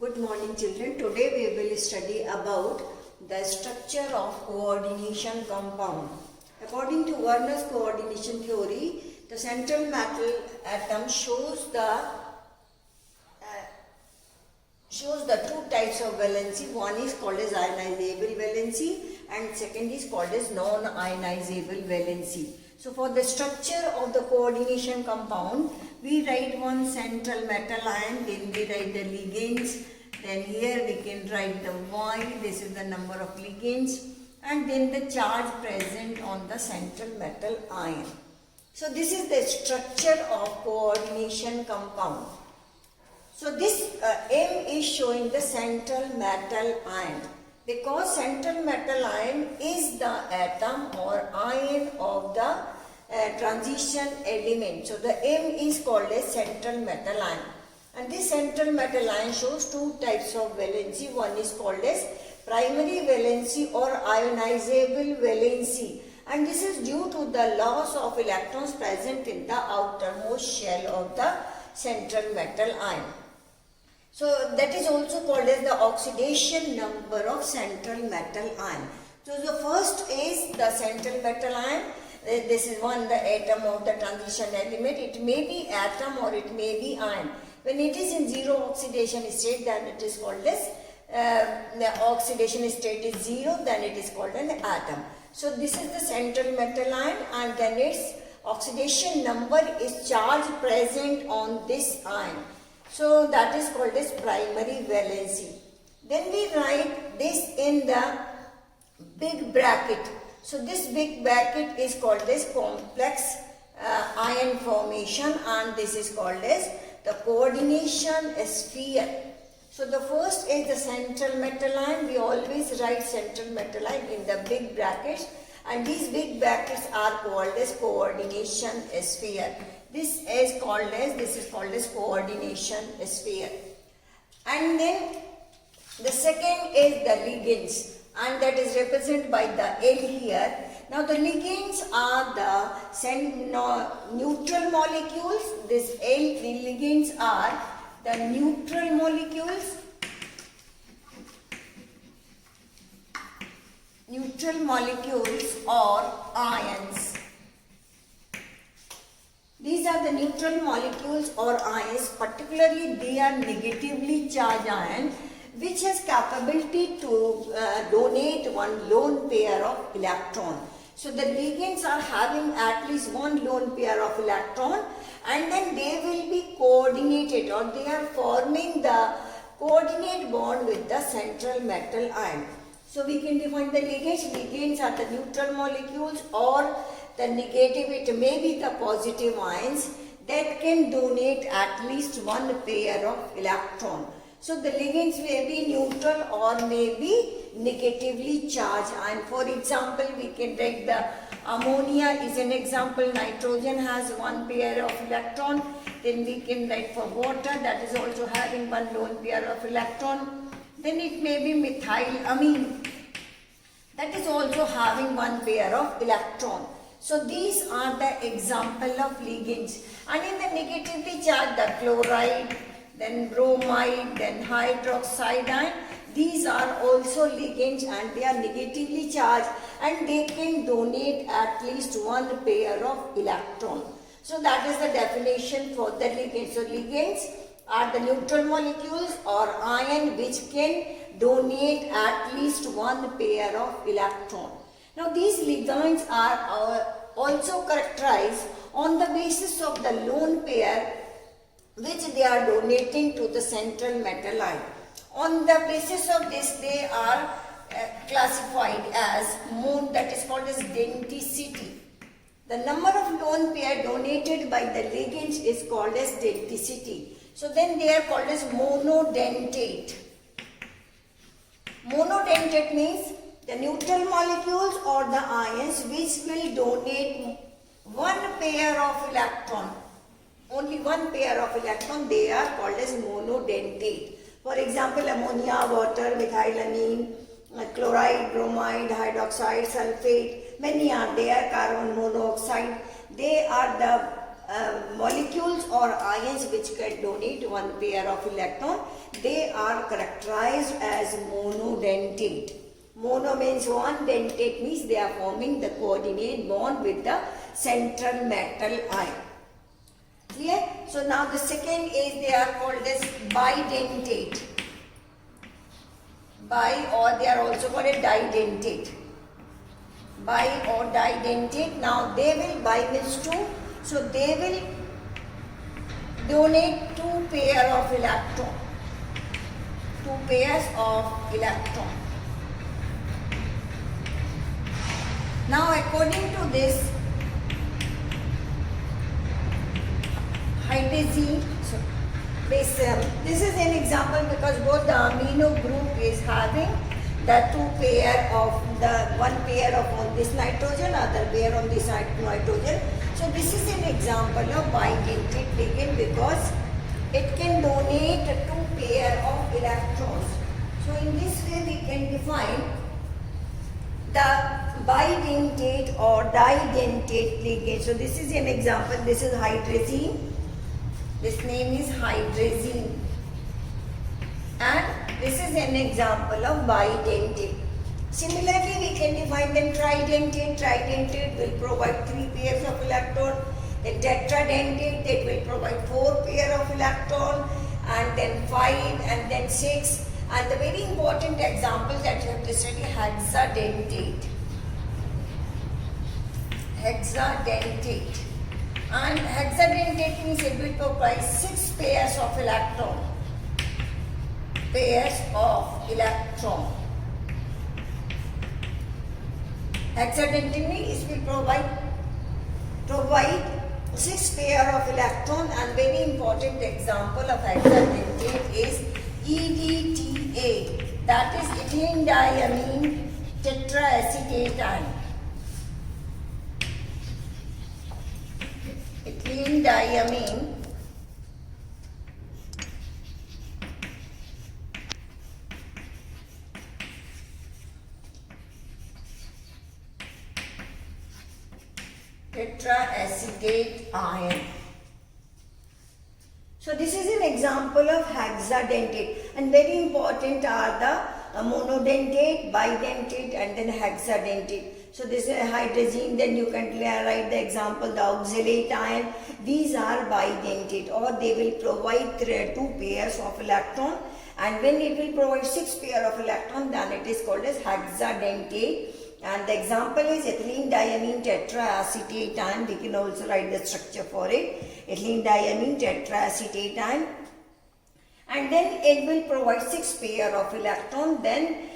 Good morning children. Today we will study about the structure of coordination compound. According to Werner's coordination theory, the central metal atom shows the two types of valency. One is called as ionizable valency and second is called as non-ionizable valency. So for the structure of the coordination compound, we write one central metal ion, then we write the ligands, then here we can write the Y, this is the number of ligands, and then the charge present on the central metal ion. So this is the structure of coordination compound. So this M is showing the central metal ion, because central metal ion is the atom or ion of the transition element. So the M is called as central metal ion, and this central metal ion shows two types of valency. One is called as primary valency or ionizable valency, and this is due to the loss of electrons present in the outermost shell of the central metal ion. So that is also called as the oxidation number of central metal ion. So the first is the central metal ion. This is the atom of the transition element. It may be atom or it may be ion. When it is in zero oxidation state, then it is called as the oxidation state is zero, then it is called an atom. So this is the central metal ion, and then its oxidation number is charge present on this ion. So that is called as primary valency. Then we write this in the big bracket. So this big bracket is called as complex ion formation, and this is called as the coordination sphere. So the first is the central metal ion. We always write central metal ion in the big brackets, and these big brackets are called as coordination sphere. This is called as coordination sphere. And then the second is the ligands, and that is represented by the L here. Now the ligands are the neutral molecules. This L, the ligands are the neutral molecules. Neutral molecules or ions. These are the neutral molecules or ions, particularly they are negatively charged ion, which has capability to donate one lone pair of electron. So the ligands are having at least one lone pair of electron, and then they will be coordinated, or they are forming the coordinate bond with the central metal ion. So we can define the ligands. Ligands are the neutral molecules or the negative, it may be the positive ions that can donate at least one pair of electron. So the ligands may be neutral or may be negatively charged. And for example, we can take the ammonia is an example. Nitrogen has one pair of electron. Then we can write for water, that is also having one lone pair of electron. Then it may be methylamine, that is also having one pair of electron. So these are the example of ligands. And in the negatively charged, the chloride, then bromide, then hydroxide ion, these are also ligands, and they are negatively charged, and they can donate at least one pair of electron. So that is the definition for the ligands. So ligands are the neutral molecules or ion which can donate at least one pair of electron. Now these ligands are also characterized on the basis of the lone pair which they are donating to the central metal ion. On the basis of this, they are classified as that is called as denticity. The number of lone pair donated by the ligands is called as denticity. So then they are called as monodentate. Monodentate means the neutral molecules or the ions which will donate one pair of electron, only one pair of electron, they are called as monodentate. For example, ammonia, water, methylamine, chloride, bromide, hydroxide, sulfate, many are there, carbon monoxide. They are the molecules or ions which can donate one pair of electron, they are characterized as monodentate. Mono means one, dentate means they are forming the coordinate bond with the central metal ion. Clear? So now the second is they are called as bidentate. Or they are also called a didentate. Bi or didentate. Now they will, bi means two. So they will donate two pair of electron. Two pairs of electron. Now according to this hydrazine, so this is an example because both the amino group is having the two pair of the one pair of on this nitrogen, other pair on this nitrogen. So this is an example of bidentate ligand because it can donate two pair of electrons. So in this way we can define the bidentate or didentate ligand. So this is an example. This is hydrazine. This name is hydrazine. And this is an example of bidentate. Similarly, we can define then tridentate. Tridentate will provide 3 pairs of electron. Then tetradentate, that will provide 4 pair of electron, and then 5, and then 6. And the very important example that you have to study, hexadentate. Hexadentate. And hexadentate means it will provide 6 pairs of electron. Pairs of electron. Hexadentate means it will provide 6 pair of electron, and very important example of hexadentate is EDTA, that is ethylene diamine tetraacetate. Ethylene diamine tetraacetate ion. So this is an example of hexadentate, and very important are the monodentate, bidentate, and then hexadentate. So this is hydrazine, then you can write the example, the oxalate ion. These are bidentate, or they will provide 2 pairs of electron, and when it will provide 6 pair of electron, then it is called as hexadentate. And the example is ethylene diamine tetraacetate ion. We can also write the structure for it. Ethylene diamine tetraacetate ion. And then it will provide 6 pair of electron. Then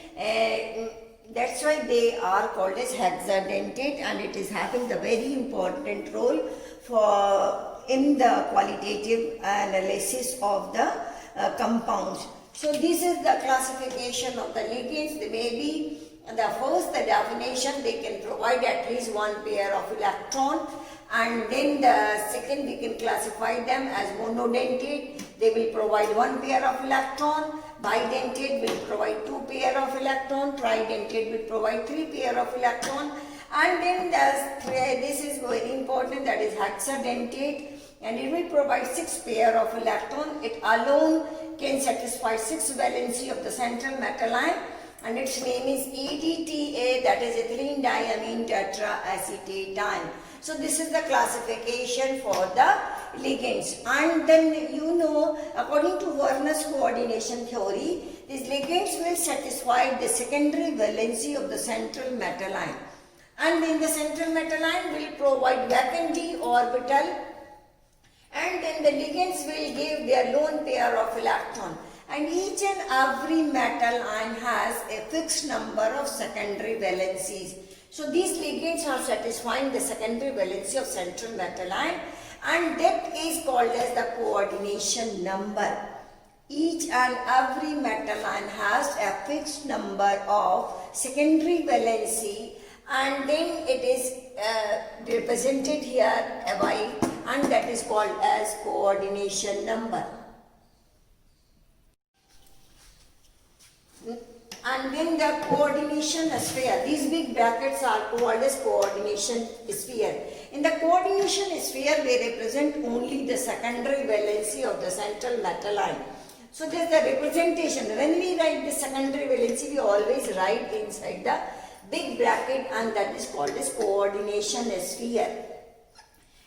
that's why they are called as hexadentate, and it is having the very important role for in the qualitative analysis of the compounds. So this is the classification of the ligands. They may be the first, the definition, they can provide at least 1 pair of electron, and then the second, we can classify them as monodentate. They will provide 1 pair of electron. Bidentate will provide 2 pair of electron. Tridentate will provide 3 pair of electron. And then this is very important, that is hexadentate, and it will provide 6 pair of electron. It alone can satisfy 6 valency of the central metal ion, and its name is EDTA, that is ethylene diamine tetraacetate ion. So this is the classification for the ligands. And then you know, according to Werner's coordination theory, these ligands will satisfy the secondary valency of the central metal ion. And then the central metal ion will provide vacant d orbital, and then the ligands will give their lone pair of electron. And each and every metal ion has a fixed number of secondary valencies. So these ligands are satisfying the secondary valency of central metal ion, and that is called as the coordination number. Each and every metal ion has a fixed number of secondary valency, and then it is represented here by, and that is called as coordination number. And and then the coordination sphere. These big brackets are called as coordination sphere. In the coordination sphere, we represent only the secondary valency of the central metal ion. So there is the representation. When we write the secondary valency, we always write inside the big bracket, and that is called as coordination sphere.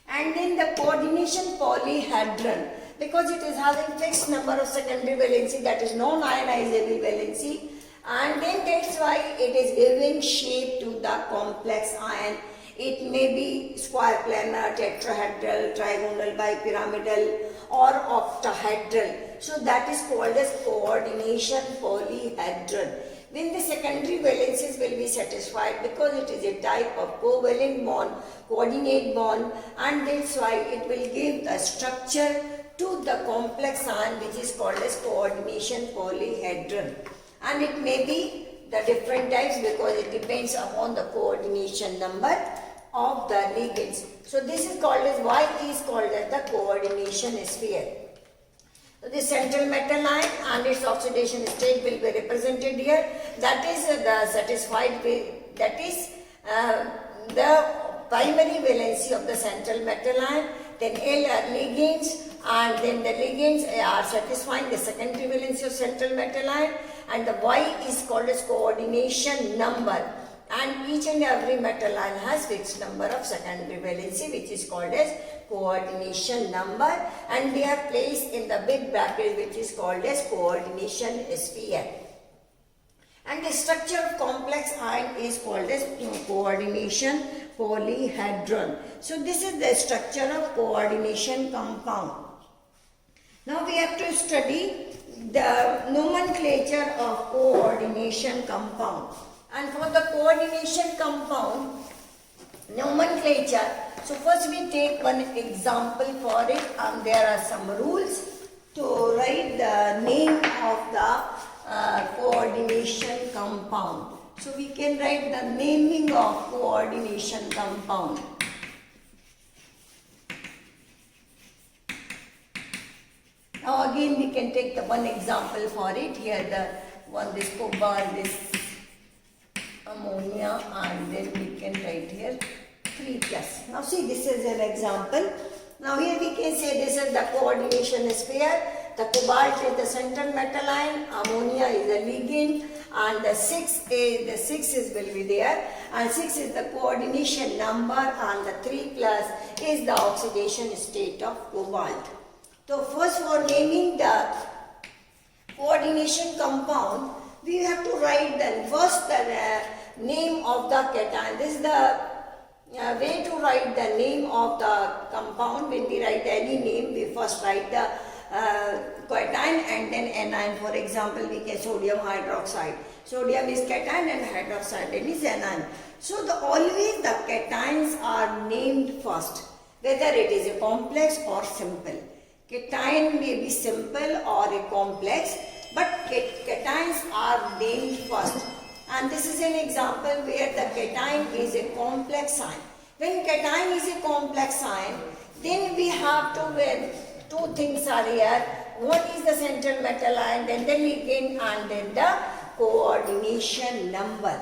And then the coordination polyhedron, because it is having fixed number of secondary valency, that is non-ionizable valency, and then that's why it is giving shape to the complex ion. It may be square planar, tetrahedral, trigonal, bipyramidal, or octahedral. So that is called as coordination polyhedron. When the secondary valencies will be satisfied, because it is a type of covalent bond, coordinate bond, and that's why it will give the structure to the complex ion, which is called as coordination polyhedron. And it may be the different types because it depends upon the coordination number of the ligands. So this is called as, why is called as the coordination sphere. So the central metal ion and its oxidation state will be represented here. That is the satisfied, that is the primary valency of the central metal ion. Then L are ligands, and then the ligands are satisfying the secondary valency of central metal ion, and the Y is called as coordination number, and each and every metal ion has fixed number of secondary valency, which is called as coordination number, and they are placed in the big bracket, which is called as coordination sphere. And the structure of complex ion is called as coordination polyhedron. So this is the structure of coordination compound. Now we have to study the nomenclature of coordination compound. And for the coordination compound nomenclature, so first we take one example for it, and there are some rules to write the name of the coordination compound. So we can write the naming of coordination compound. Now again we can take the one example for it. Here the one, this cobalt, this ammonia, and then we can write here 3 plus. Now see, this is an example. Now here we can say this is the coordination sphere. The cobalt is the central metal ion, ammonia is the ligand, and the 6 will be there, and 6 is the coordination number, and the 3 plus is the oxidation state of cobalt. So first, for naming the coordination compound, we have to write the name of the cation. This is the way to write the name of the compound. When we write any name, we first write the cation and then anion. For example, we can sodium hydroxide. Sodium is cation and hydroxide is anion. So always the cations are named first, whether it is a complex or simple. Cation may be simple or a complex, but cations are named first. And this is an example where the cation is a complex ion. When cation is a complex ion, then we have to, when two things are here, what is the central metal ion, then the ligand, and then the coordination number.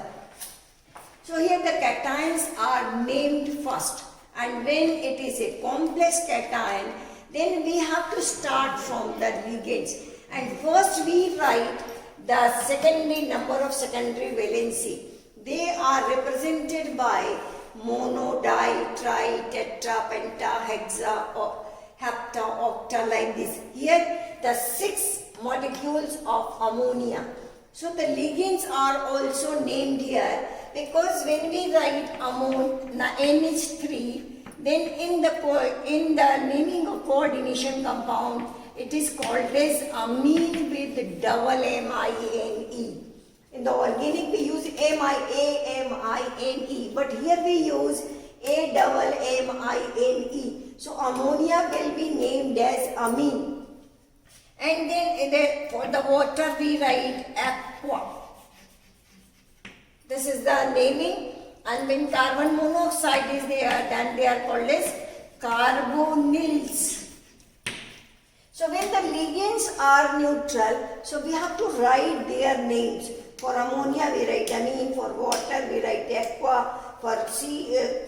So here the cations are named first, and when it is a complex cation, then we have to start from the ligands, and first we write the secondary number of secondary valency. They are represented by mono, di, tri, tetra, penta, hexa, hepta, octa, like this. Here the 6 molecules of ammonia. So the ligands are also named here, because when we write NH3, then in the naming of coordination compound, it is called as amine with double M-I-N-E. In the organic we use M-I-A-M-I-N-E, but here we use A-double-M-I-N-E. So ammonia will be named as amine. And then for the water we write aqua. This is the naming. And when carbon monoxide is there, then they are called as carbonyls. So when the ligands are neutral, so we have to write their names. For ammonia we write amine, for water we write aqua, for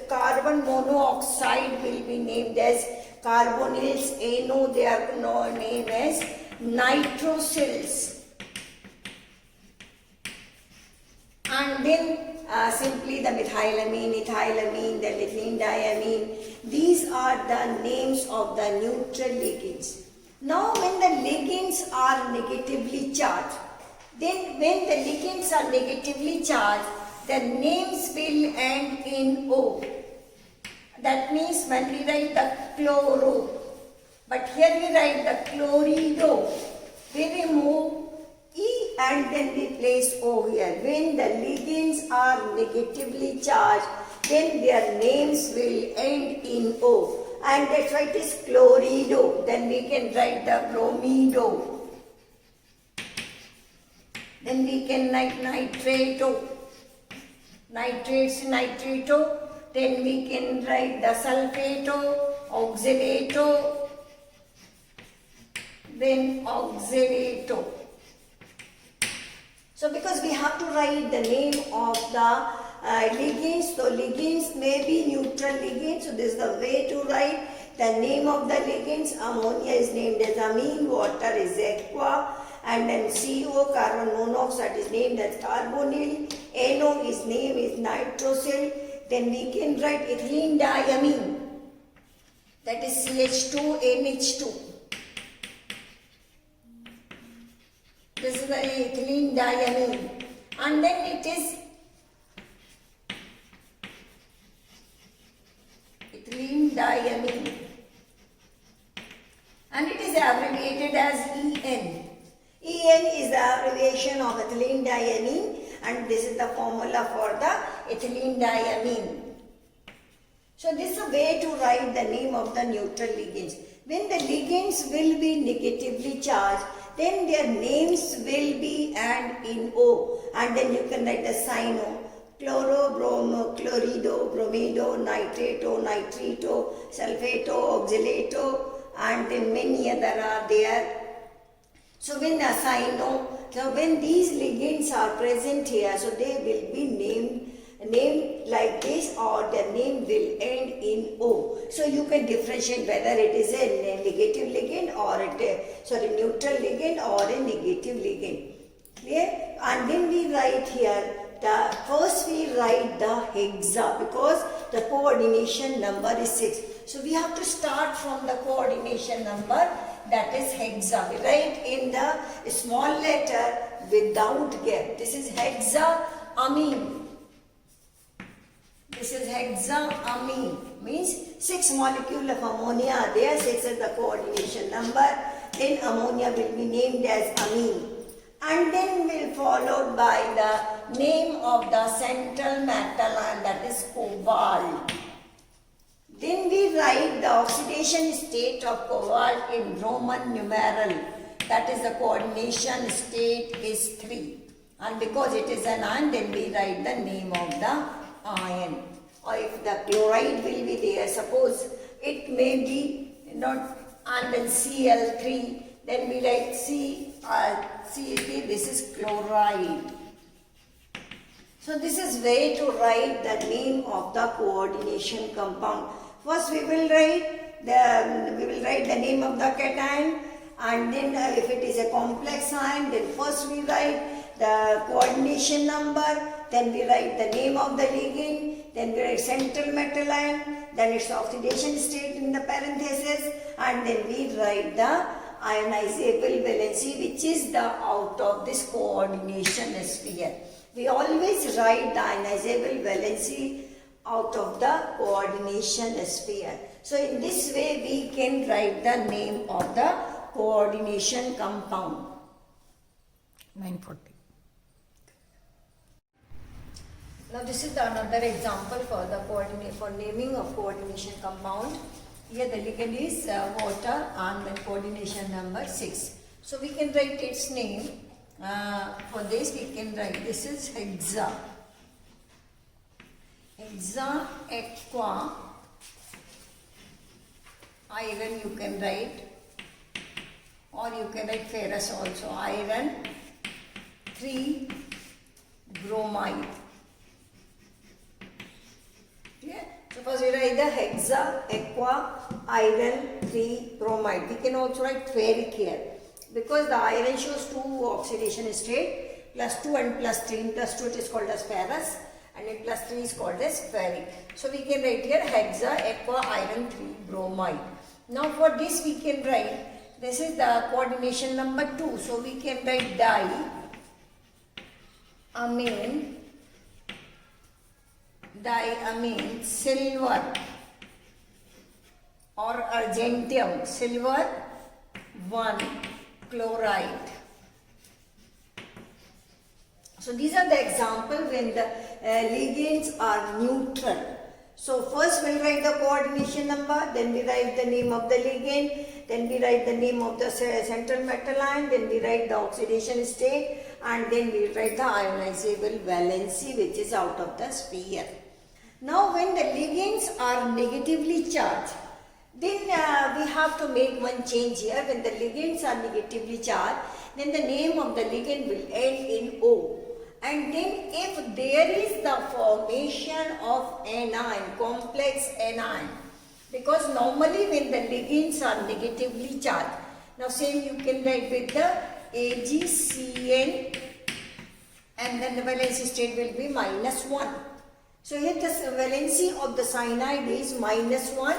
carbon monoxide will be named as carbonyls, NO they are named as nitrosyls. And then simply the methylamine, ethylamine, the ethylene diamine. These are the names of the neutral ligands. Now when the ligands are negatively charged, then when the ligands are negatively charged, the names will end in O. That means when we write the chloro, but here we write the chlorido, we remove E and then we place O here. When the ligands are negatively charged, then their names will end in O. And that's why it is chlorido. Then we can write the bromido. Then we can write nitrato. Nitrates, nitrato. Then we can write the sulfato, oxalato. Then oxalato. So because we have to write the name of the ligands, so ligands may be neutral ligands, so this is the way to write the name of the ligands. Ammonia is named as amine, water is aqua, and then CO, carbon monoxide is named as carbonyl, NO is named as nitrosyl. Then we can write ethylene diamine, that is CH2NH2. This is the ethylene diamine, and then it is ethylene diamine, and it is abbreviated as EN. EN is the abbreviation of ethylene diamine, and this is the formula for the ethylene diamine. So this is a way to write the name of the neutral ligands. When the ligands will be negatively charged, then their names will be and in O, and then you can write the cyno, chloro, bromo, chlorido, bromido, nitrato, nitrito, sulfato, oxalato, and then many other are there. So when the cyno, so when these ligands are present here, so they will be named like this, or the name will end in O. So you can differentiate whether it is a negative ligand or neutral ligand or a negative ligand. Clear? And then we write here first we write the hexa, because the coordination number is 6. So we have to start from the coordination number, that is hexa. We write in the small letter without gap. This is hexaamine. This is hexaamine, means 6 molecules of ammonia are there, 6 is the coordination number. Then ammonia will be named as amine, and then will followed by the name of the central metal, and that is cobalt. Then we write the oxidation state of cobalt in Roman numeral, that is the coordination state is 3, and because it is an ion, then we write the name of the ion. Or if the chloride will be there, suppose it may be not, and then Cl3, then we write CL3, this is chloride. So this is way to write the name of the coordination compound. First we will write the name of the cation, and then if it is a complex ion, then first we write the coordination number, then we write the name of the ligand, then we write central metal ion, then its oxidation state in the parenthesis, and then we write the ionizable valency, which is the out of this coordination sphere. We always write the ionizable valency out of the coordination sphere. So in this way we can write the name of the coordination compound. 940. Now this is another example for naming of coordination compound. Here the ligand is water, and then coordination number 6. So we can write its name. For this we can write, this is hexa. Hexa aqua iron you can write. or you can write ferrous also, iron 3 bromide. Yeah. Suppose we write the hexa aqua iron 3 bromide. We can also write ferric here because the iron shows 2 oxidation state, plus 2 and plus 3. In plus 2 it is called as ferrous and in plus 3 is called as ferric. So we can write here hexa aqua iron 3 bromide. Now for this we can write, this is the coordination number 2. So we can write diamine silver or argentium, silver 1 chloride. So these are the example when the ligands are neutral. So first we'll write the coordination number, then we write the name of the ligand, then we write the name of the central metal ion, then we write the oxidation state, and then we write the ionizable valency which is out of the sphere. Now when the ligands are negatively charged, then we have to make one change here. When the ligands are negatively charged, then the name of the ligand will end in O. And then if there is the formation of anion, complex anion, because normally when the ligands are negatively charged, now same you can write with the AgCN and then the valency state will be -1. So here the valency of the cyanide is -1.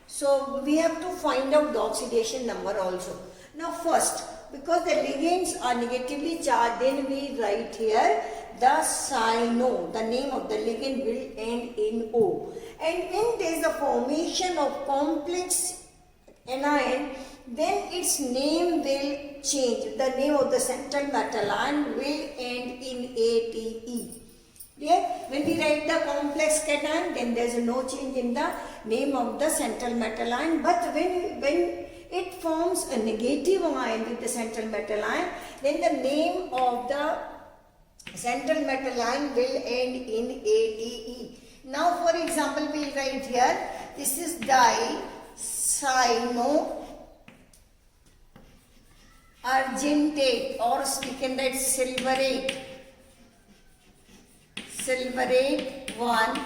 So we have to find out the oxidation number also. Now first, because the ligands are negatively charged, then we write here the cyano. The name of the ligand will end in O. And when there is a formation of complex anion, then its name will change. The name of the central metal ion will end in ATE. Yeah? When we write the complex cation, then there is no change in the name of the central metal ion. But when it forms a negative ion with the central metal ion, then the name of the central metal ion will end in ATE. Now for example, we will write here, this is dicyano argentate, or we can write silverate 1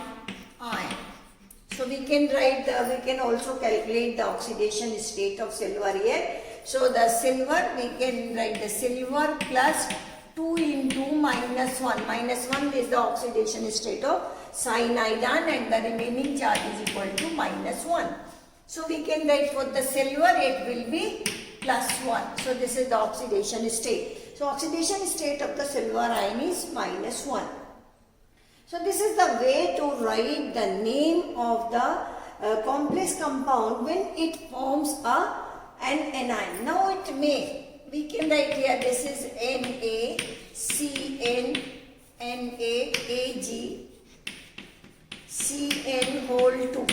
ion. So we can write we can also calculate the oxidation state of silver here. So the silver, we can write the silver plus 2 into -1. -1 is the oxidation state of cyanide and the remaining charge is equal to -1. So we can write for the silver it will be +1. So this is the oxidation state. So oxidation state of the silver ion is -1. So this is the way to write the name of the complex compound when it forms an anion. Now it may, we can write here, this is NaCN, NaAg, Cn whole 2.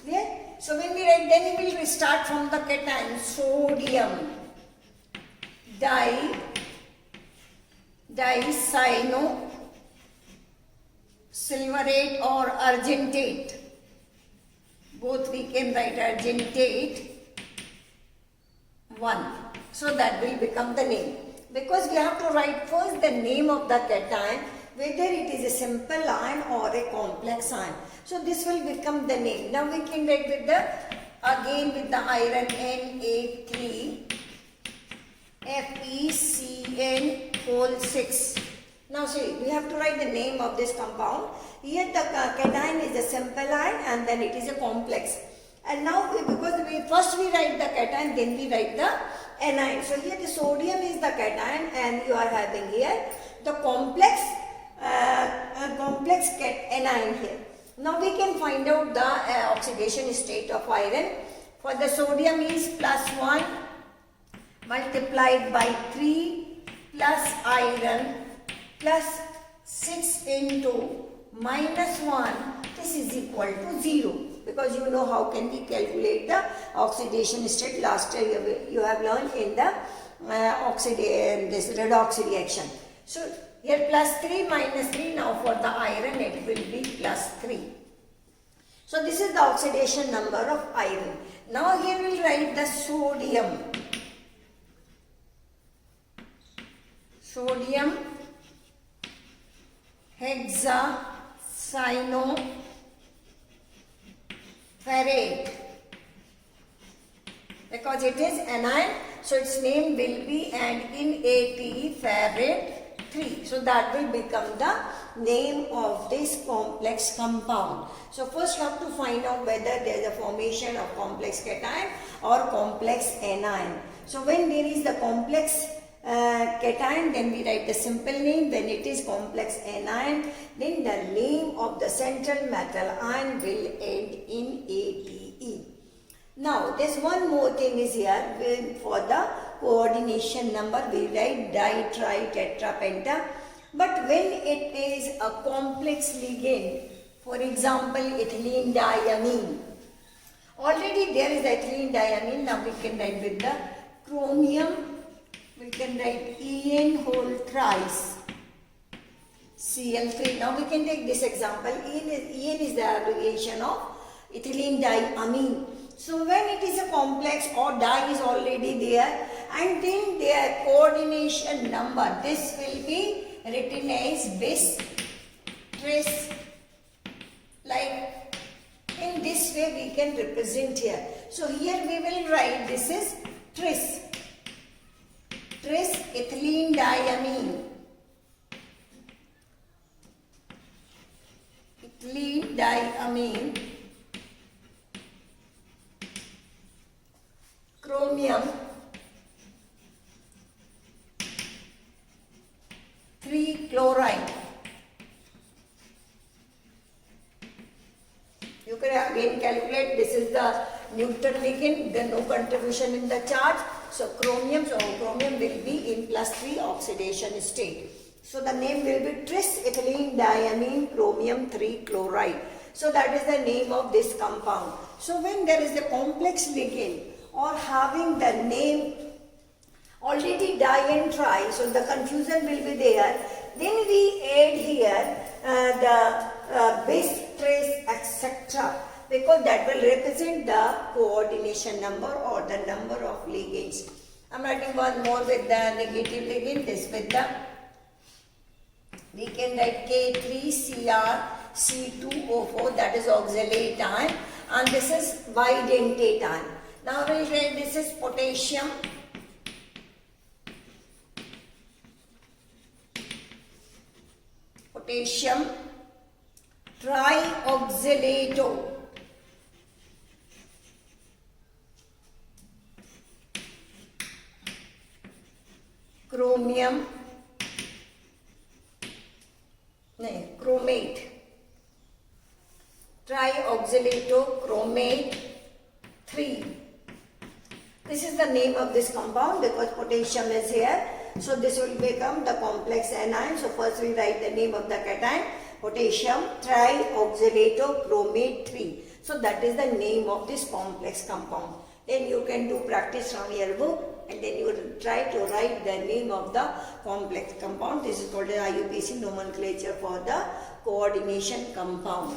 Clear? So when we write, then we will start from the cation, sodium dicyano silverate or argentate. Both we can write argentate 1. So that will become the name. Because we have to write first the name of the cation, whether it is a simple ion or a complex ion. So this will become the name. Now we can write with the, again with the iron Na3 FeCN whole 6. Now see, we have to write the name of this compound. Here the cation is a simple ion and then it is a complex. And now because first we write the cation, then we write the anion. So here the sodium is the cation and you are having here the complex anion here. Now we can find out the oxidation state of iron. For the sodium is +1 multiplied by 3 plus iron plus 6 into -1, this is equal to 0. Because you know how can we calculate the oxidation state. Last year you have learned in the this redox reaction. So here +3 -3, now for the iron it will be +3. So this is the oxidation number of iron. Now here we'll write the sodium. Sodium hexacyanoferrate. Because it is anion, so its name will be NaPe ferrate 3. So that will become the name of this complex compound. So first you have to find out whether there is a formation of complex cation or complex anion. So when there is the complex cation, then we write the simple name. When it is complex anion, then the name of the central metal ion will end in ATE. Now, there's one more thing is here. For the coordination number, we write di, tri, tetra, penta. But when it is a complex ligand, for example, ethylene diamine. Already there is ethylene diamine. Now we can write with the chromium. We can write En whole thrice Cl3. Now we can take this example. En is the abbreviation of ethylene diamine. So when it is a complex or di is already there, and then their coordination number, this will be written as bis, tris. Like in this way we can represent here. So here we will write this is tris. Tris ethylene diamine. Ethylene diamine. Chromium 3 chloride. You can again calculate. This is the neutral ligand, then no contribution in the charge. So chromium will be in +3 oxidation state. So the name will be tris ethylene diamine chromium 3 chloride. So that is the name of this compound. So when there is a complex ligand or having the name already di and tri, so the confusion will be there. Then we add here the bis, tris, etc. because that will represent the coordination number or the number of ligands. I am writing one more with the negative ligand, this with the, we can write K3Cr(C2O4), that is oxalate ion, and this is bidentate ion. Now we will write this is potassium trioxalato. Chromium, chromate, trioxalato chromate 3. This is the name of this compound because potassium is here. So this will become the complex anion. So first we write the name of the cation, potassium trioxalato chromate 3. So that is the name of this complex compound. Then you can do practice from your book and then you will try to write the name of the complex compound. This is called the IUPAC nomenclature for the coordination compound.